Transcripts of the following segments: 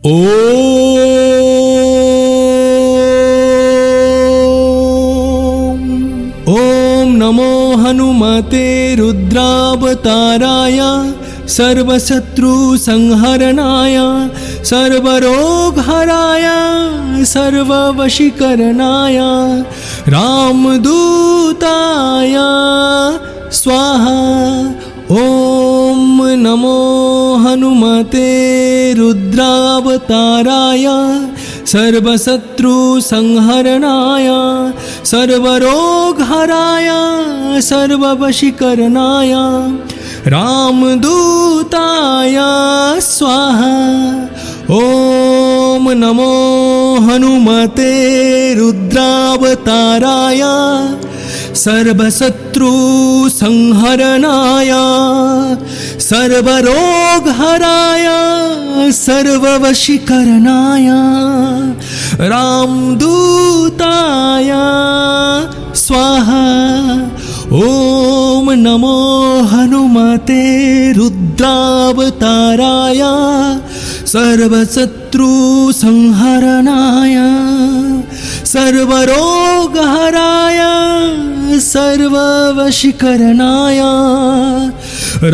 ॐ नमो हनुमते रुद्रावताराय सर्वशत्रुसंहरणाय सर्वरोगहराय सर्ववशीकरणाय रामदूताय स्वाहा। ॐ नमो हनुमते रुद्रावताराय सर्वशत्रुसंहरणाय सर्वरोगहराय सर्ववशीकरणाय रामदूताय स्वाहा। ॐ नमो हनुमते रुद्रावताराय सर्वशत्रुसंहरणाय सर्वरोगहराय सर्ववशीकरणाय रामदूताय स्वाहा। ॐ नमो हनुमते रुद्रावताराय सर्वशत्रुसंहरणाय सर्वरोगहराय सर्ववशीकरणाय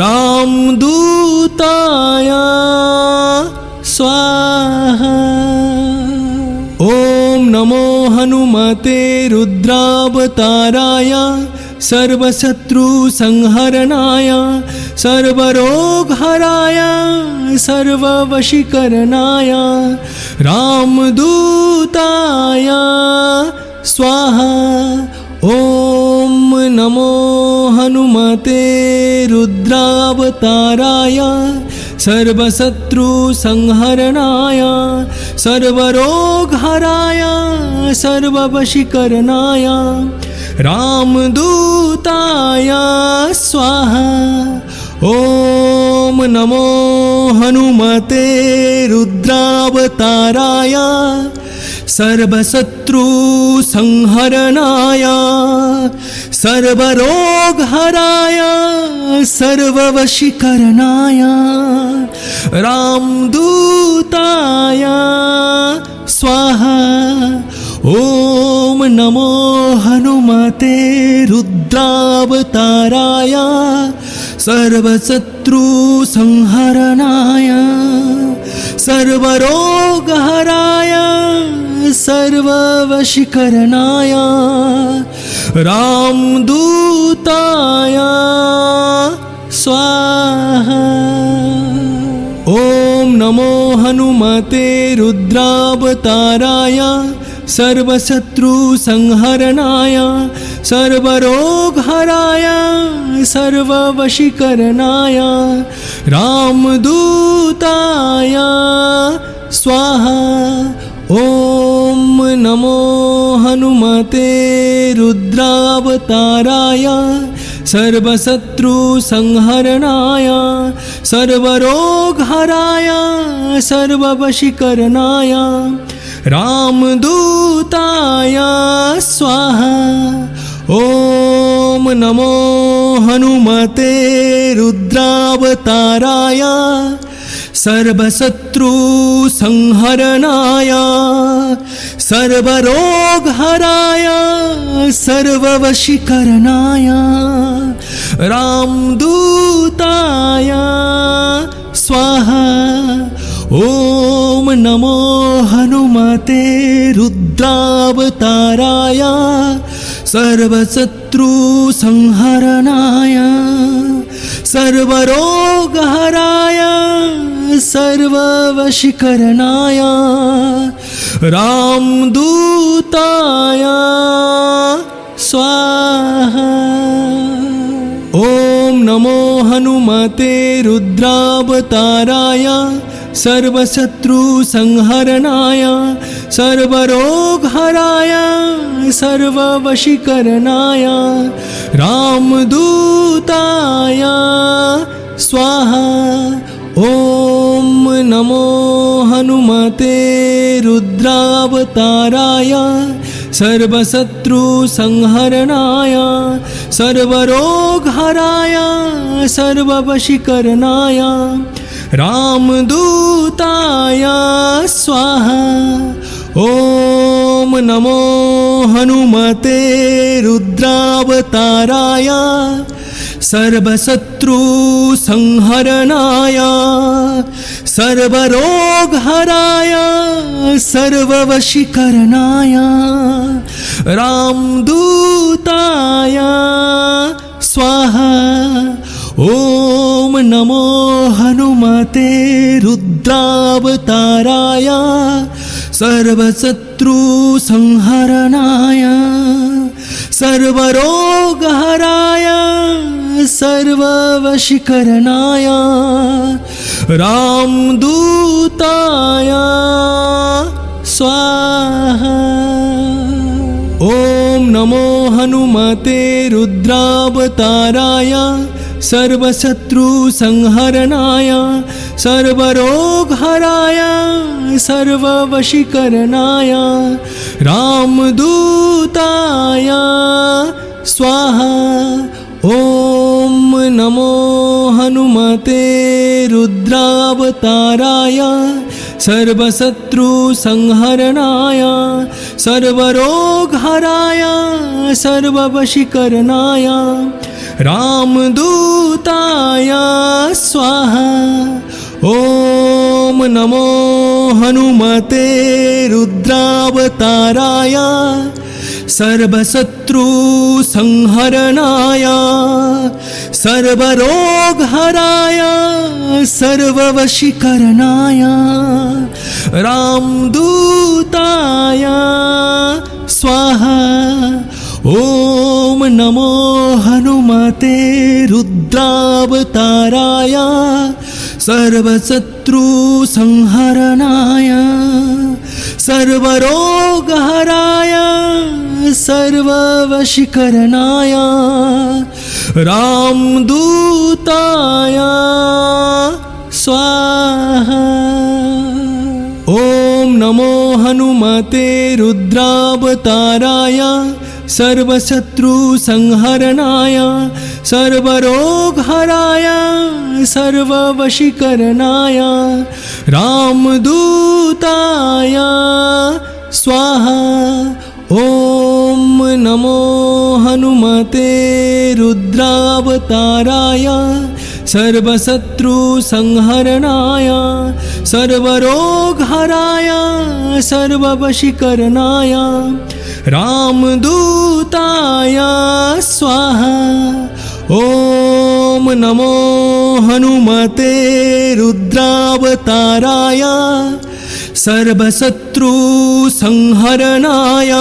रामदूताय स्वाहा। ॐ नमो हनुमते रुद्रावताराय सर्वशत्रुसंहरणाय सर्वरोगहराय सर्ववशीकरणाय रामदूताय स्वाहा। ॐ नमो हनुमते रुद्रावताराय सर्वशत्रुसंहरणाय सर्वरोगहराय सर्ववशीकरणाय रामदूताय स्वाहा। ॐ नमो हनुमते रुद्रावताराय सर्वशत्रुसंहरणाय सर्वरोगहराय सर्ववशीकरणाय रामदूताय स्वाहा। ॐ नमो हनुमते रुद्रावताराय सर्वशत्रुसंहरणाय सर्वरोगहराय सर्ववशीकरणाय रामदूताय स्वाहा। ॐ नमो हनुमते रुद्रावताराय सर्वशत्रुसंहरणाय सर्वरोगहराय सर्ववशीकरणाय रामदूताय स्वाहा। ॐ नमो हनुमते रुद्रावताराय सर्वशत्रुसंहरणाय सर्वरोगहराय सर्ववशीकरणाय रामदूताय स्वाहा। ॐ नमो हनुमते रुद्रावताराय सर्वशत्रुसंहरणाय सर्वरोगहराय सर्ववशीकरणाय रामदूताय स्वाहा। ॐ नमो हनुमते रुद्रावताराय सर्वशत्रुसंहरणाय सर्वरोगहराय सर्ववशीकरणाय रामदूताय स्वाहा। ॐ नमो हनुमते रुद्रावताराय सर्वशत्रुसंहरणाय सर्वरोगहराय सर्ववशीकरणाय रामदूताय स्वाहा। ॐ नमो हनुमते रुद्रावताराय सर्वशत्रुसंहरणाय सर्वरोगहराय सर्ववशीकरणाय रामदूताय नमो हनुमते रुद्रावताराय सर्वशत्रुसंहरणाय सर्वरोगहराय सर्ववशीकरणाय रामदूताय स्वाहा। ॐ नमो हनुमते रुद्रावताराय सर्वशत्रुसंहरणाय सर्वरोगहराय सर्ववशीकरणाय रामदूताय स्वाहा। ॐ नमो हनुमते रुद्रावताराय सर्वशत्रुसंहरणाय सर्वरोगहराय सर्ववशीकरणाय रामदूताय स्वाहा। ॐ नमो हनुमते रुद्रावताराय सर्वशत्रुसंहरणाय सर्वरोगहराय सर्ववशीकरणाय रामदूताय स्वाहा। ॐ नमो हनुमते रुद्रावताराय सर्वशत्रुसंहरणाय सर्वरोगहराय सर्ववशीकरणाय रामदूताय स्वाहा। ॐ नमो हनुमते रुद्रावताराय सर्वशत्रुसंहरणाय सर्वरोगहराय सर्ववशीकरणाय रामदूताय स्वाहा। ॐ नमो हनुमते रुद्रावताराय सर्वशत्रुसंहरणाय सर्वरोगहराय सर्ववशीकरणाय रामदूताय स्वाहा। ॐ नमो हनुमते रुद्रावताराय सर्वशत्रुसंहरणाय सर्वरोगहराय सर्ववशीकरणाय रामदूताय स्वाहा। ॐ नमो हनुमते रुद्रावताराय सर्वशत्रुसंहरणाय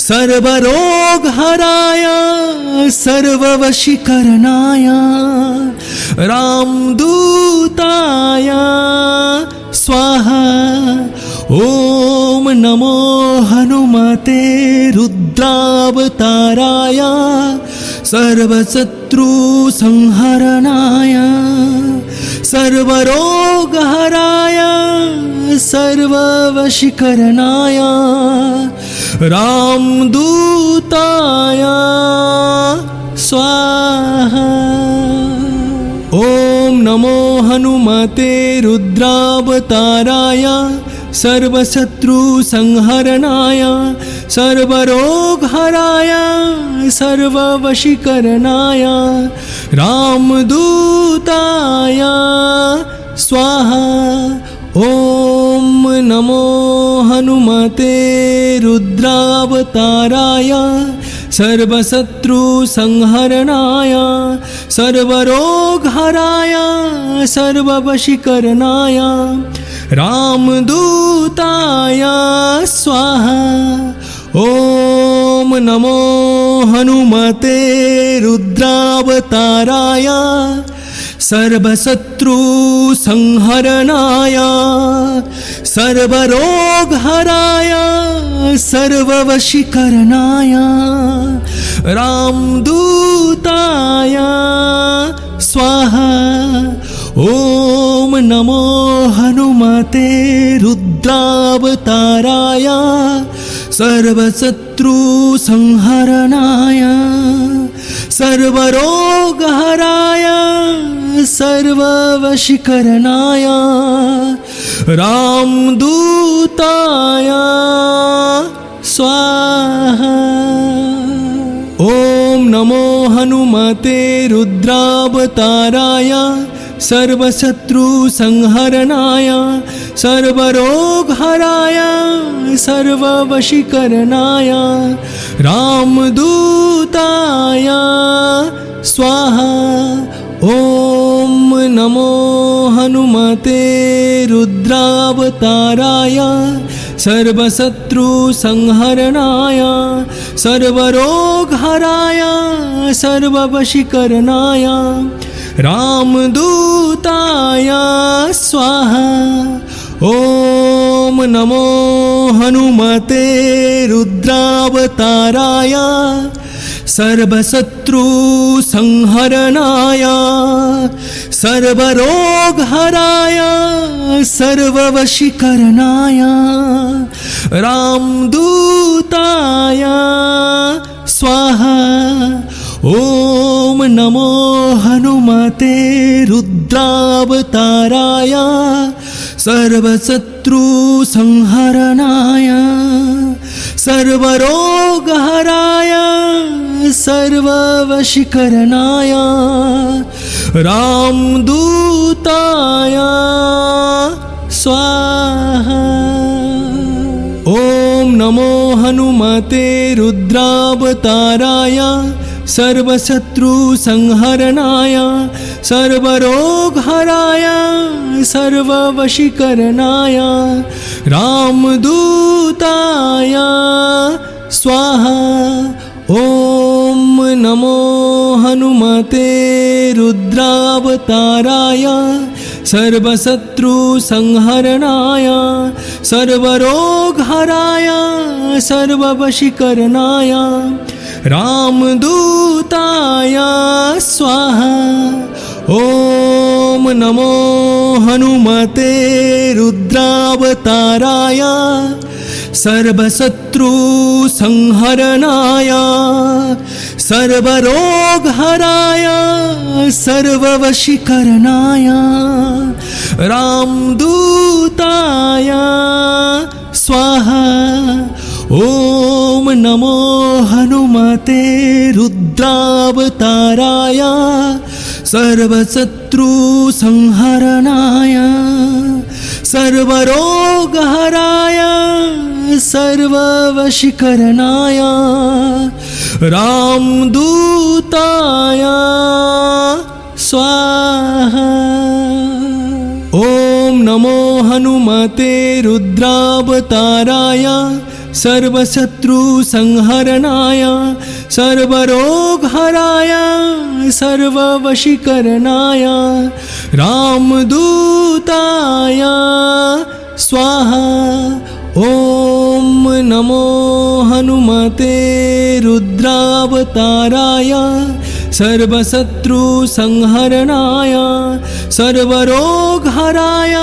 सर्वरोगहराय सर्ववशीकरणाय रामदूताय स्वाहा। ॐ नमो हनुमते रुद्रावताराय सर्वशत्रुसंहरणाय सर्वरोगहराय सर्ववशीकरणाय रामदूताय स्वाहा। ॐ नमो हनुमते रुद्रावताराय सर्वशत्रुसंहरणाय सर्वरोगहराय सर्ववशीकरणाय रामदूताय स्वाहा। ॐ नमो हनुमते रुद्रावताराय सर्वशत्रुसंहरणाय सर्वरोगहराय सर्ववशीकरणाय रामदूताय स्वाहा। ॐ नमो हनुमते रुद्रावताराय सर्वशत्रुसंहरणाय सर्वरोगहराय सर्ववशीकरणाय रामदूताय स्वाहा। ॐ नमो हनुमते रुद्रावताराय सर्वशत्रुसंहरणाय सर्वरोगहराय सर्ववशीकरणाय रामदूताय स्वाहा। ॐ नमो हनुमते रुद्रावताराय सर्वशत्रुसंहरणाय सर्वरोगहराय सर्ववशीकरणाय रामदूताय स्वाहा। ॐ नमो हनुमते रुद्रावताराय सर्वशत्रुसंहरणाय सर्वरोगहराय सर्ववशीकरणाय रामदूताय स्वाहा। ॐ नमो हनुमते रुद्रावताराय सर्वशत्रुसंहरणाय सर्वरोगहराय सर्ववशीकरणाय रामदूताय स्वाहा। ॐ नमो हनुमते रुद्रावताराय सर्वशत्रुसंहरणाय सर्वरोगहराय सर्ववशीकरणाय रामदूताय स्वाहा। ॐ नमो हनुमते रुद्रावताराय सर्वशत्रुसंहरणाय सर्वरोगहराय सर्ववशीकरणाय रामदूताय स्वाहा। ॐ नमो हनुमते रुद्रावताराय सर्वशत्रुसंहरणाय सर्वरोगहराय सर्ववशीकरणाय रामदूताय स्वाहा। ॐ नमो हनुमते रुद्रावताराय सर्वशत्रुसंहरणाय सर्वरोगहराय सर्ववशीकरणाय रामदूताय स्वाहा। ॐ नमो हनुमते रुद्रावताराय सर्वशत्रुसंहरणाय सर्वरोगहराय सर्ववशीकरणाय रामदूताय स्वाहा। ॐ नमो हनुमते रुद्रावताराय सर्वशत्रुसंहरणाय सर्वरोगहराय सर्ववशीकरणाय रामदूताय स्वाहा। ॐ नमो हनुमते रुद्रावताराय सर्वशत्रुसंहरणाय सर्वरोगहराय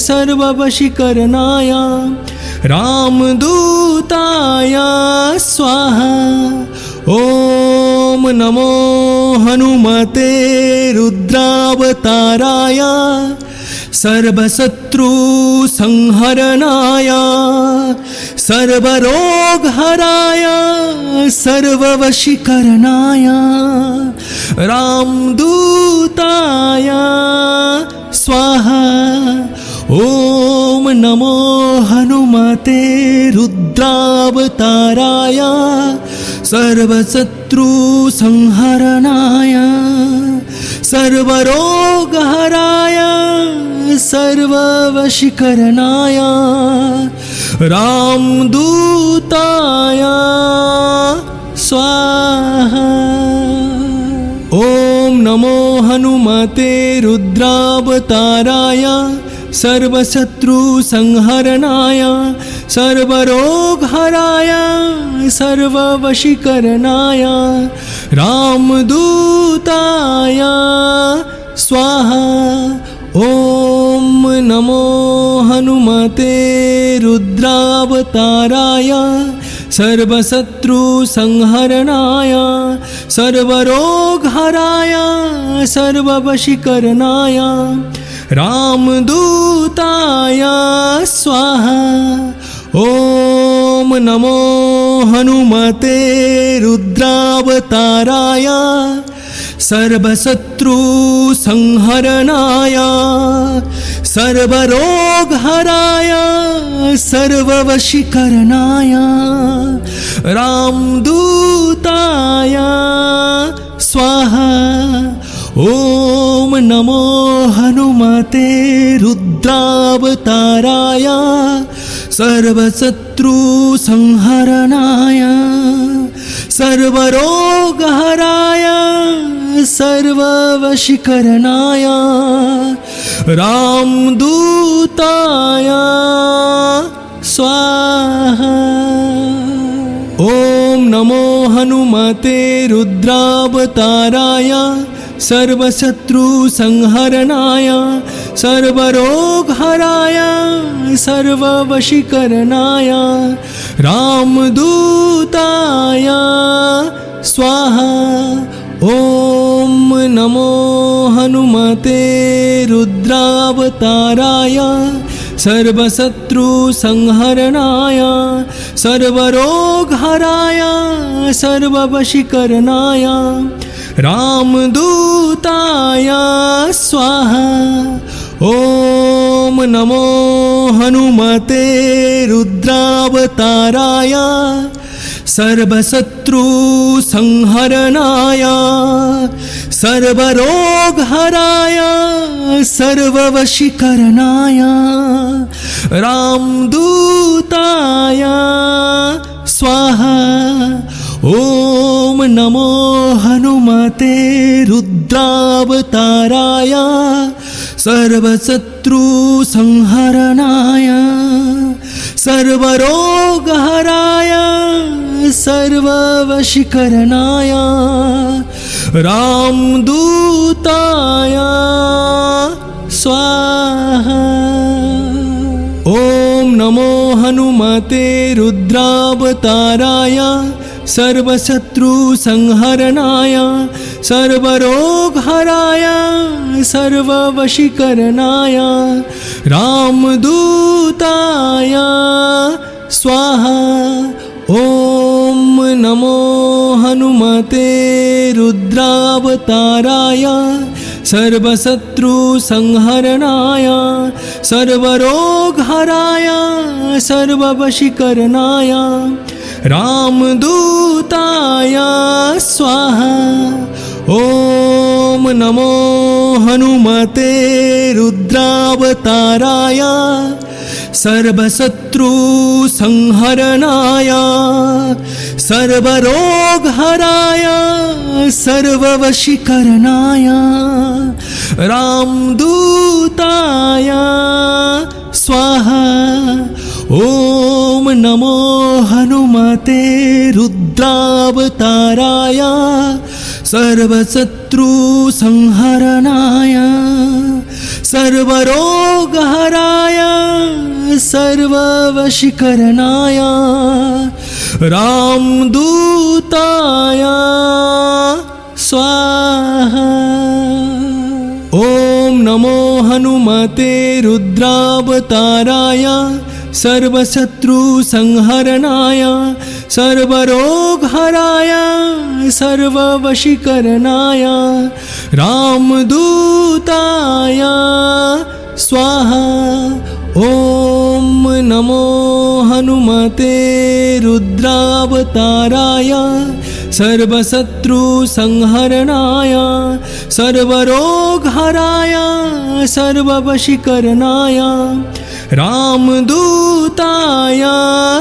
सर्ववशीकरणाय रामदूताय स्वाहा। ॐ नमो हनुमते रुद्रावताराय सर्वशत्रुसंहरणाय सर्वरोगहराय सर्ववशीकरणाय रामदूताय स्वाहा। ॐ नमो हनुमते रुद्रावताराय सर्वशत्रुसंहरणाय सर्वरोगहराय सर्ववशीकरणाय रामदूताय स्वाहा। ॐ नमो हनुमते रुद्रावताराय सर्वशत्रुसंहरणाय सर्वरोगहराय सर्ववशीकरणाय रामदूताय स्वाहा। ॐ नमो हनुमते रुद्रावताराय सर्वशत्रुसंहरणाय सर्वरोगहराय सर्ववशीकरणाय रामदूताय स्वाहा। ॐ नमो हनुमते रुद्रावताराय सर्वशत्रुसंहरणाय सर्वरोगहराय सर्ववशीकरणाय रामदूताय स्वाहा। ॐ नमो हनुमते रुद्रावताराय सर्वशत्रुसंहरणाय सर्वरोगहराय सर्ववशीकरणाय रामदूताय स्वाहा। ॐ नमो हनुमते रुद्रावताराय सर्वशत्रुसंहरणाय सर्वरोगहराय सर्ववशीकरणाय रामदूताय स्वाहा। ॐ नमो हनुमते रुद्रावताराय सर्वशत्रुसंहरणाय सर्वरोगहराय सर्ववशीकरणाय रामदूताय स्वाहा। ॐ नमो हनुमते रुद्रावताराय सर्वशत्रुसंहरणाय सर्वरोगहराय सर्ववशीकरणाय रामदूताय स्वाहा। ॐ नमो हनुमते रुद्रावताराय सर्वशत्रुसंहरणाय सर्वरोगहराय सर्ववशीकरणाय रामदूताय स्वाहा। ॐ नमो हनुमते रुद्रावताराय सर्वशत्रुसंहरणाय सर्वरोगहराय सर्ववशीकरणाय रामदूताय स्वाहा। ॐ नमो हनुमते रुद्रावताराय सर्वशत्रुसंहरणाय सर्वरोगहराय सर्ववशीकरणाय रामदूताय स्वाहा। ॐ नमो हनुमते रुद्रावताराय सर्वशत्रुसंहरणाय सर्वरोगहराय सर्ववशीकरणाय रामदूताय स्वाहा। ॐ नमो हनुमते रुद्रावताराय सर्वशत्रुसंहरणाय सर्वरोगहराय सर्ववशीकरणाय रामदूताय स्वाहा। ॐ नमो हनुमते रुद्रावताराय सर्वशत्रुसंहरणाय सर्वरोगहराय सर्ववशीकरणाय रामदूताय स्वाहा। ॐ नमो हनुमते रुद्रावताराय सर्वशत्रुसंहरणाय सर्वरोगहराय सर्ववशीकरणाय रामदूताय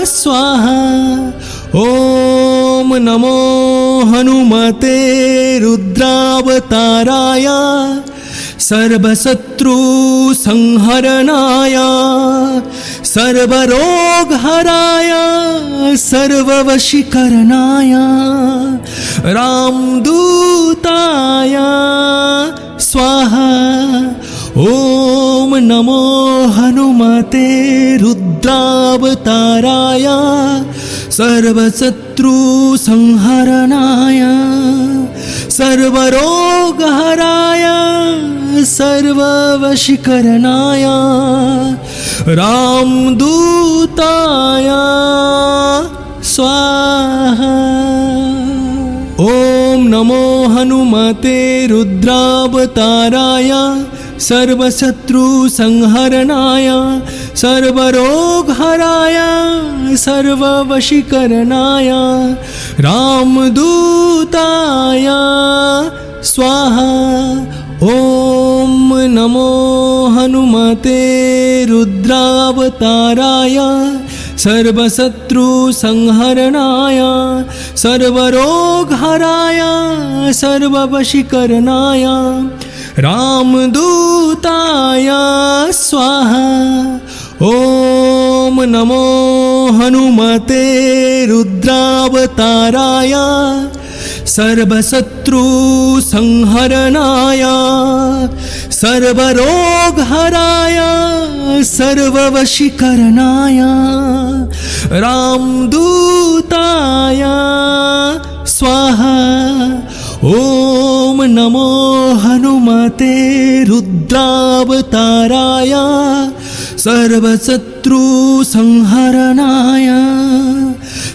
स्वाहा। ॐ नमो हनुमते रुद्रावताराय सर्वशत्रुसंहरणाय सर्वरोगहराय सर्ववशीकरणाय रामदूताय स्वाहा। ॐ नमो हनुमते रुद्रावताराय सर्वशत्रुसंहरणाय सर्वरोगहराय सर्ववशीकरणाय रामदूताय स्वाहा। ॐ नमो हनुमते रुद्रावताराय सर्वशत्रुसंहरणाय सर्वरोगहराय सर्ववशीकरणाय रामदूताय स्वाहा। ॐ नमो हनुमते रुद्रावताराय सर्वशत्रुसंहरणाय सर्वरोगहराय सर्ववशीकरणाय रामदूताय स्वाहा। ॐ नमो हनुमते रुद्रावताराय सर्वशत्रुसंहरणाय सर्वरोगहराय सर्ववशीकरणाय रामदूताय स्वाहा। ॐ नमो हनुमते रुद्रावताराय सर्वशत्रुसंहरणाय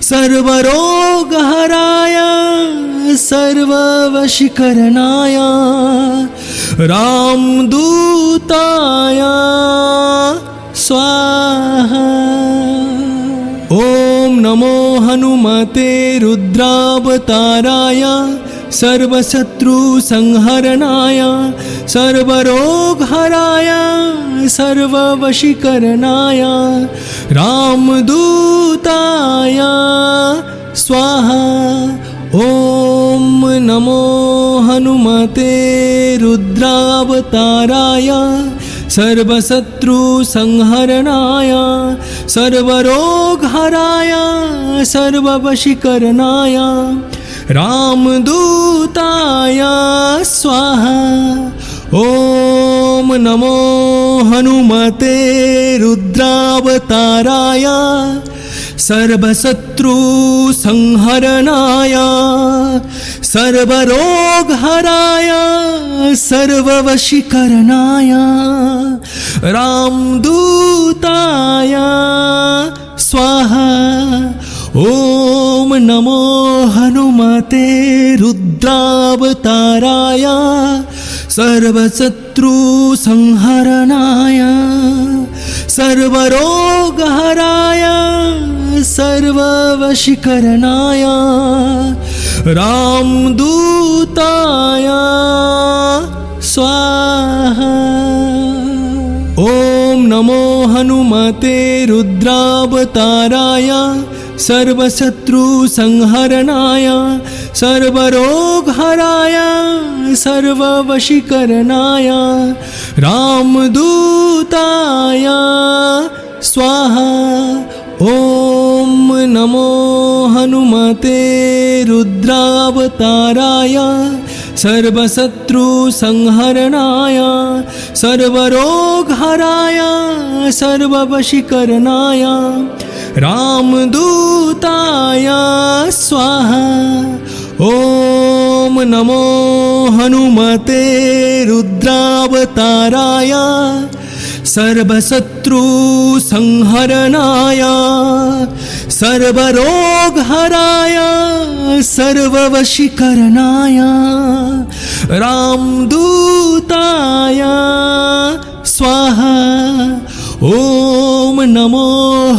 सर्वरोगहराय सर्ववशीकरणाय रामदूताय स्वाहा। ॐ नमो हनुमते रुद्रावताराय सर्वशत्रुसंहरणाय सर्वरोगहराय सर्ववशीकरणाय रामदूताय स्वाहा। ॐ नमो हनुमते रुद्रावताराय सर्वशत्रुसंहरणाय सर्वरोगहराय सर्ववशीकरणाय रामदूताय स्वाहा। ॐ नमो हनुमते रुद्रावताराय सर्वशत्रुसंहरणाय सर्वरोगहराय सर्ववशीकरणाय रामदूताय स्वाहा। ॐ नमो हनुमते रुद्रावताराय सर्वशत्रुसंहरणाय सर्वरोगहराय सर्ववशीकरणाय रामदूताय स्वाहा। ॐ नमो हनुमते रुद्रावताराय सर्वशत्रुसंहरणाय सर्वरोगहराय सर्ववशीकरणाय रामदूताय स्वाहा। ॐ नमो हनुमते रुद्रावताराय सर्वशत्रुसंहरणाय सर्वरोगहराय सर्ववशीकरणाय रामदूताय स्वाहा। ॐ नमो हनुमते रुद्रावताराय सर्वशत्रुसंहरणाय सर्वरोगहराय सर्ववशीकरणाय रामदूताय स्वाहा। ॐ नमो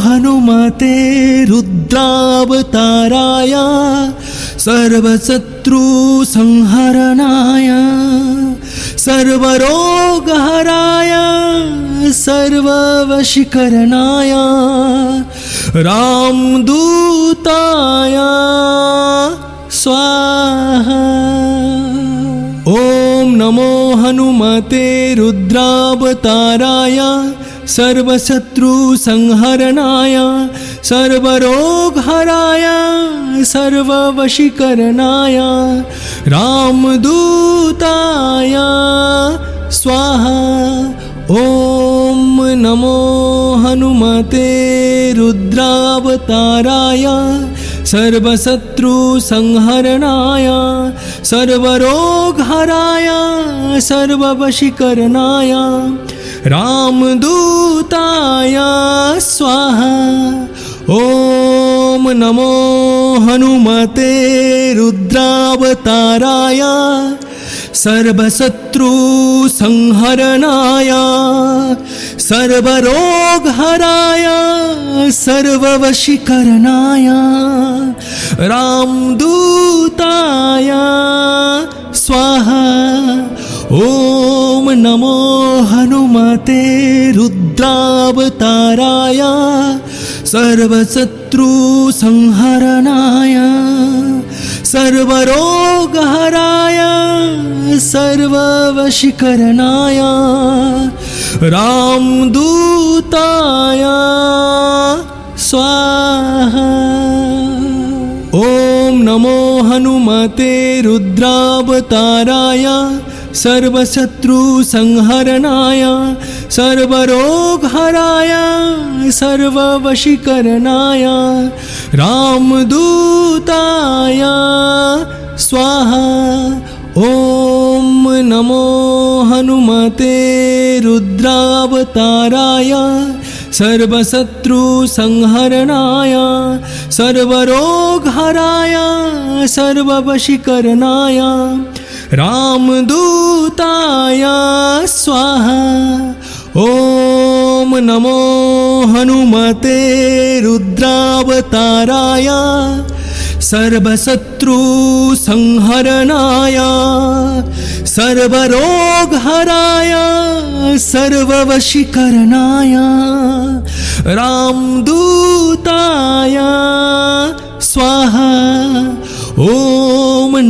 हनुमते रुद्रावताराय सर्वशत्रुसंहरणाय सर्वरोगहराय सर्ववशीकरणाय रामदूताय स्वाहा। ॐ नमो हनुमते रुद्रावताराय सर्वशत्रुसंहरणाय सर्वरोगहराय सर्ववशीकरणाय रामदूताय स्वाहा। ॐ नमो हनुमते रुद्रावताराय सर्वशत्रुसंहरणाय सर्वरोगहराय सर्ववशीकरणाय रामदूताय स्वाहा। ॐ नमो हनुमते रुद्रावताराय सर्वशत्रुसंहरणाय सर्वरोगहराय सर्ववशीकरणाय रामदूताय स्वाहा। ॐ नमो हनुमते रुद्रावताराय सर्वशत्रुसंहरणाय सर्वरोगहराय सर्ववशीकरणाय रामदूताय स्वाहा। ॐ नमो हनुमते रुद्रावताराय सर्वशत्रुसंहरणाय सर्वरोगहराय सर्ववशीकरणाय रामदूताय स्वाहा। ॐ नमो हनुमते रुद्रावताराय सर्वशत्रुसंहरणाय सर्वरोगहराय सर्ववशीकरणाय रामदूताय स्वाहा। ॐ नमो हनुमते रुद्रावताराय सर्वशत्रुसंहरणाय सर्वरोगहराय सर्ववशीकरणाय रामदूताय स्वाहा। ॐ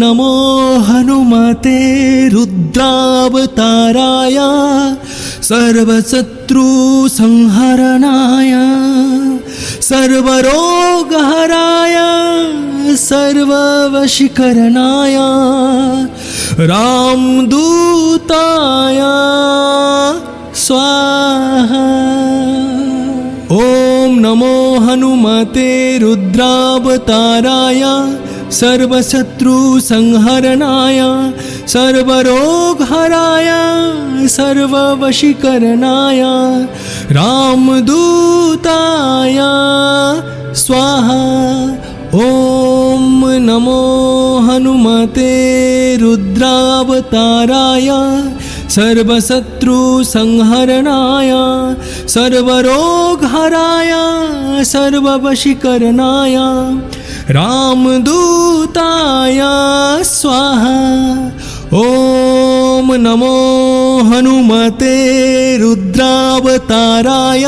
नमो हनुमते रुद्रावताराय सर्वशत्रुसंहरणाय सर्वरोगहराय सर्ववशीकरणाय रामदूताय स्वाहा। ॐ नमो हनुमते रुद्रावताराय सर्वशत्रुसंहरणाय सर्वरोगहराय सर्ववशीकरणाय रामदूताय स्वाहा। ॐ नमो हनुमते रुद्रावताराय सर्वशत्रुसंहरणाय सर्वरोगहराय सर्ववशीकरणाय रामदूताय स्वाहा। ॐ नमो हनुमते रुद्रावताराय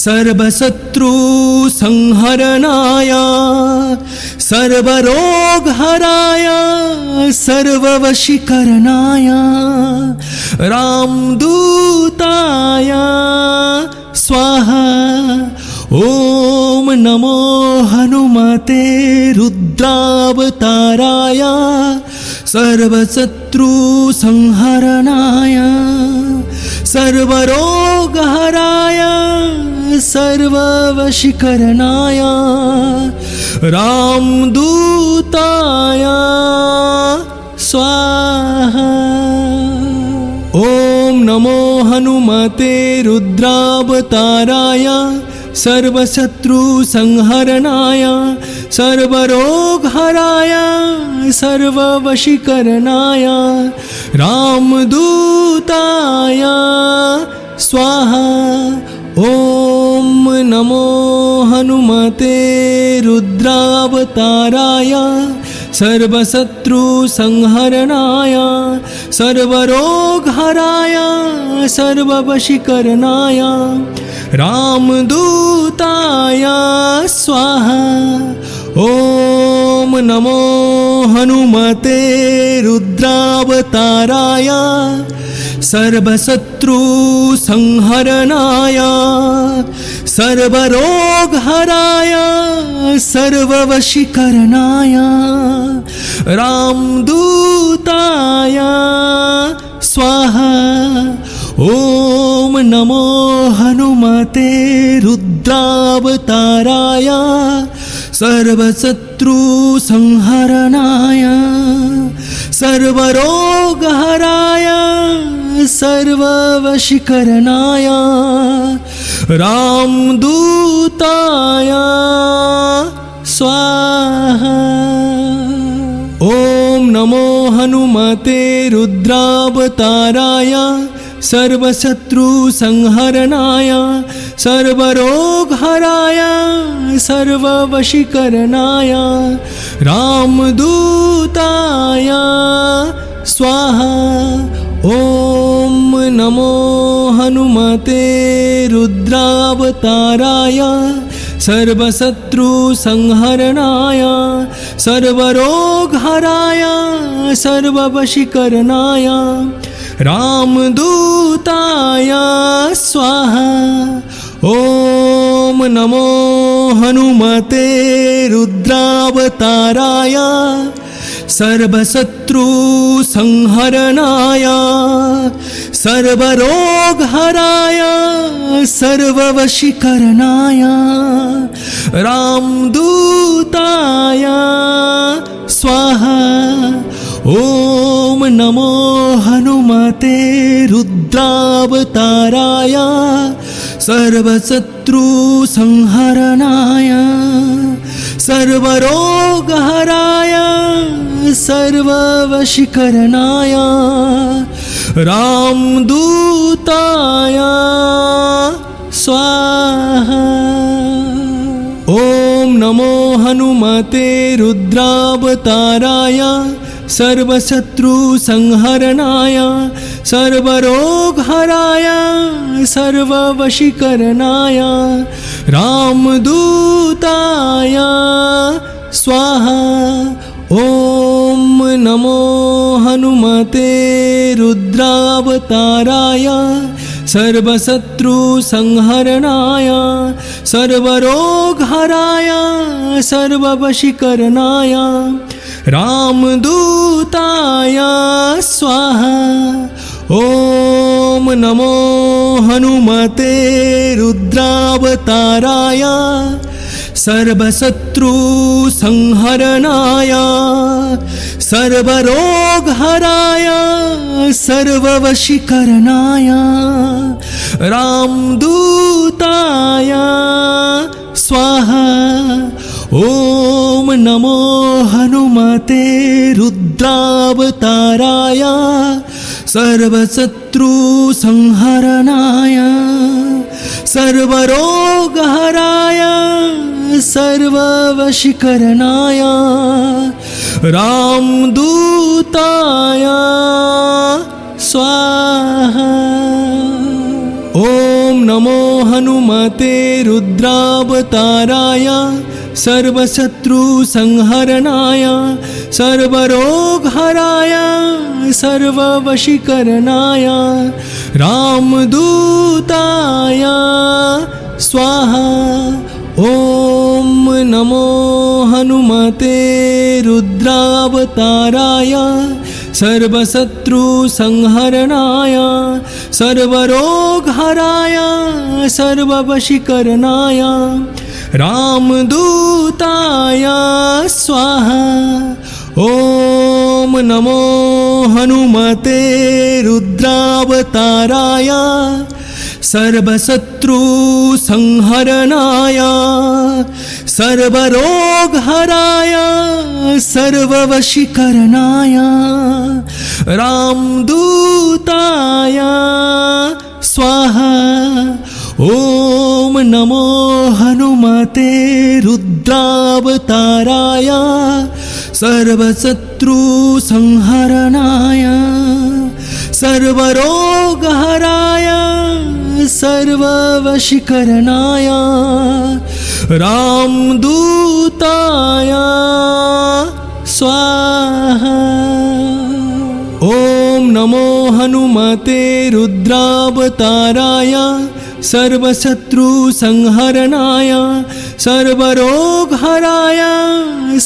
सर्वशत्रुसंहरणाय सर्वरोगहराय सर्ववशीकरणाय रामदूताय स्वाहा। ॐ नमो हनुमते रुद्रावताराय सर्वशत्रुसंहरणाय सर्वरोगहराय सर्ववशीकरणाय रामदूताय स्वाहा। ॐ नमो हनुमते रुद्रावताराय सर्वशत्रुसंहरणाय सर्वरोगहराय सर्ववशीकरणाय रामदूताय स्वाहा। ॐ नमो हनुमते रुद्रावताराय सर्वशत्रुसंहरणाय सर्वरोगहराय सर्ववशीकरणाय रामदूताय स्वाहा। ॐ नमो हनुमते रुद्रावताराय सर्वशत्रुसंहरणाय सर्वरोगहराय सर्ववशीकरणाय रामदूताय स्वाहा। ॐ नमो हनुमते रुद्रावताराय सर्वशत्रुसंहरणाय सर्वरोगहराय सर्ववशीकरणाय रामदूताय स्वाहा। ॐ नमो हनुमते रुद्रावताराय सर्वशत्रुसंहरणाय सर्वरोगहराय सर्ववशीकरणाय रामदूताय स्वाहा। ॐ नमो हनुमते रुद्रावताराय सर्वशत्रुसंहरणाय सर्वरोगहराय सर्ववशीकरणाय रामदूताय स्वाहा। ॐ नमो हनुमते रुद्रावताराय सर्वशत्रुसंहरणाय सर्वरोगहराय सर्ववशीकरणाय रामदूताय स्वाहा। ॐ नमो हनुमते रुद्रावताराय सर्वशत्रुसंहरणाय सर्वरोगहराय सर्ववशीकरणाय रामदूताय स्वाहा। ॐ नमो हनुमते रुद्रावताराय सर्वशत्रुसंहरणाय सर्वरोगहराय सर्ववशीकरणाय रामदूताय स्वाहा। ॐ नमो हनुमते रुद्रावताराय सर्वशत्रुसंहरणाय सर्वरोगहराय सर्ववशीकरणाय रामदूताय स्वाहा। ॐ नमो हनुमते रुद्रावताराय सर्वशत्रुसंहरणाय सर्वरोगहराय सर्ववशीकरणाय रामदूताय स्वाहा। ॐ नमो हनुमते रुद्रावताराय सर्वशत्रुसंहरणाय सर्वरोगहराय सर्ववशीकरणाय रामदूताय स्वाहा। ॐ नमो हनुमते रुद्रावताराय सर्वशत्रुसंहरणाय सर्वरोगहराय सर्ववशीकरणाय रामदूताय स्वाहा। ॐ नमो हनुमते रुद्रावताराय सर्वशत्रुसंहरणाय सर्वरोगहराय सर्ववशीकरणाय रामदूताय स्वाहा। ॐ नमो हनुमते रुद्रावताराय सर्वशत्रुसंहरणाय सर्वरोगहराय सर्ववशीकरणाय रामदूताय स्वाहा। ॐ नमो हनुमते रुद्रावताराय सर्वशत्रुसंहरणाय सर्वरोगहराय सर्ववशीकरणाय रामदूताय स्वाहा। ॐ नमो हनुमते रुद्रावताराय सर्वशत्रुसंहरणाय सर्वरोगहराय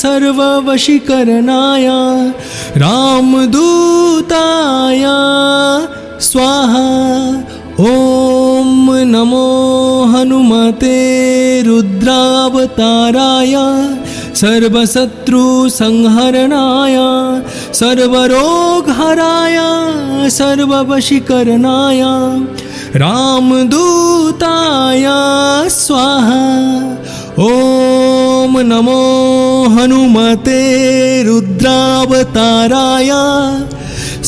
सर्ववशीकरणाय रामदूताय स्वाहा। ॐ नमो हनुमते रुद्रावताराय सर्वशत्रुसंहरणाय सर्वरोगहराय सर्ववशीकरणाय रामदूताय स्वाहा। ॐ नमो हनुमते रुद्रावताराय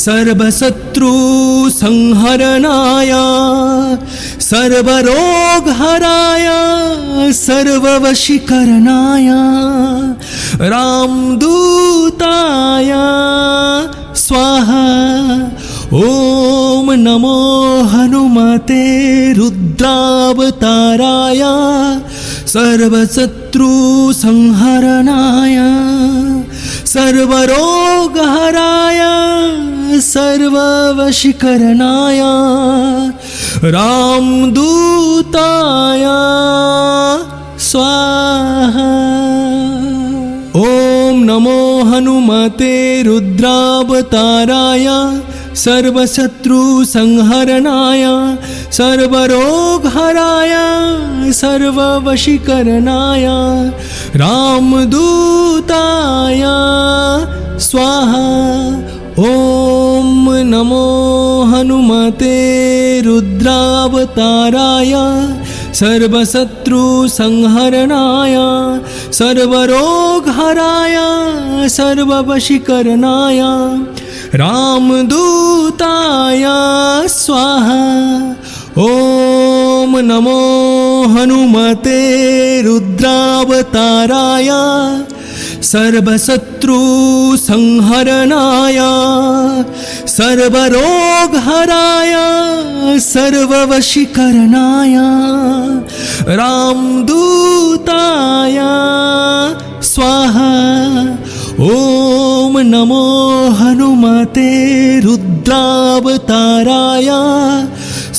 सर्वशत्रुसंहरणाय सर्वरोगहराय सर्ववशीकरणाय रामदूताय स्वाहा। ॐ नमो हनुमते रुद्रावताराय सर्वशत्रुसंहरणाय सर्वरोगहराय सर्ववशीकरणाय रामदूताय स्वाहा। ॐ नमो हनुमते रुद्रावताराय सर्वशत्रुसंहरणाय सर्वरोगहराय सर्ववशीकरणाय रामदूताय स्वाहा। ॐ नमो हनुमते रुद्रावताराय सर्वशत्रुसंहरणाय सर्वरोगहराय सर्ववशीकरणाय रामदूताय स्वाहा। ॐ नमो हनुमते रुद्रावताराय सर्वशत्रुसंहरणाय सर्वरोगहराय सर्ववशीकरणाय रामदूताय स्वाहा। ॐ नमो हनुमते रुद्रावताराय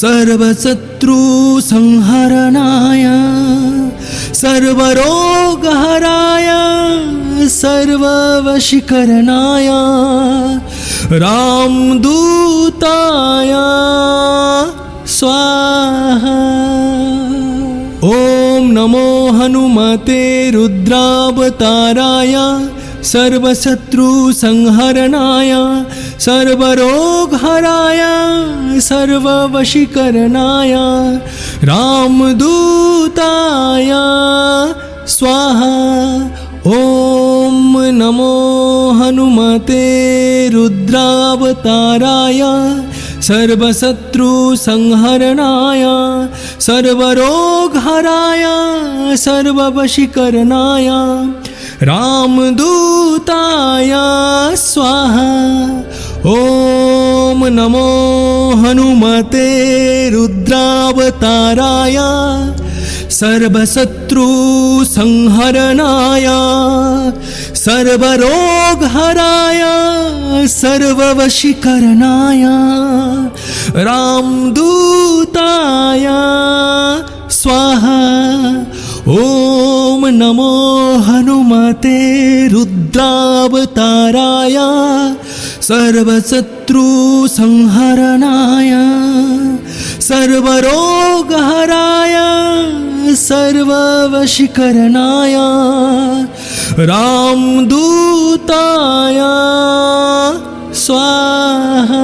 सर्वशत्रुसंहरणाय सर्वरोगहराय सर्ववशीकरणाय रामदूताय स्वाहा। ॐ नमो हनुमते रुद्रावताराय सर्वशत्रुसंहरणाय सर्वरोगहराय सर्ववशीकरणाय रामदूताय स्वाहा। ॐ नमो हनुमते रुद्रावताराय सर्वशत्रुसंहरणाय सर्वरोगहराय सर्ववशीकरणाय रामदूताय स्वाहा। ॐ नमो हनुमते रुद्रावताराय सर्वशत्रुसंहरणाय सर्वरोगहराय सर्ववशीकरणाय रामदूताय स्वाहा। ॐ नमो हनुमते रुद्रावताराय सर्वशत्रुसंहरणाय सर्वरोगहराय सर्ववशीकरणाय रामदूताय स्वाहा।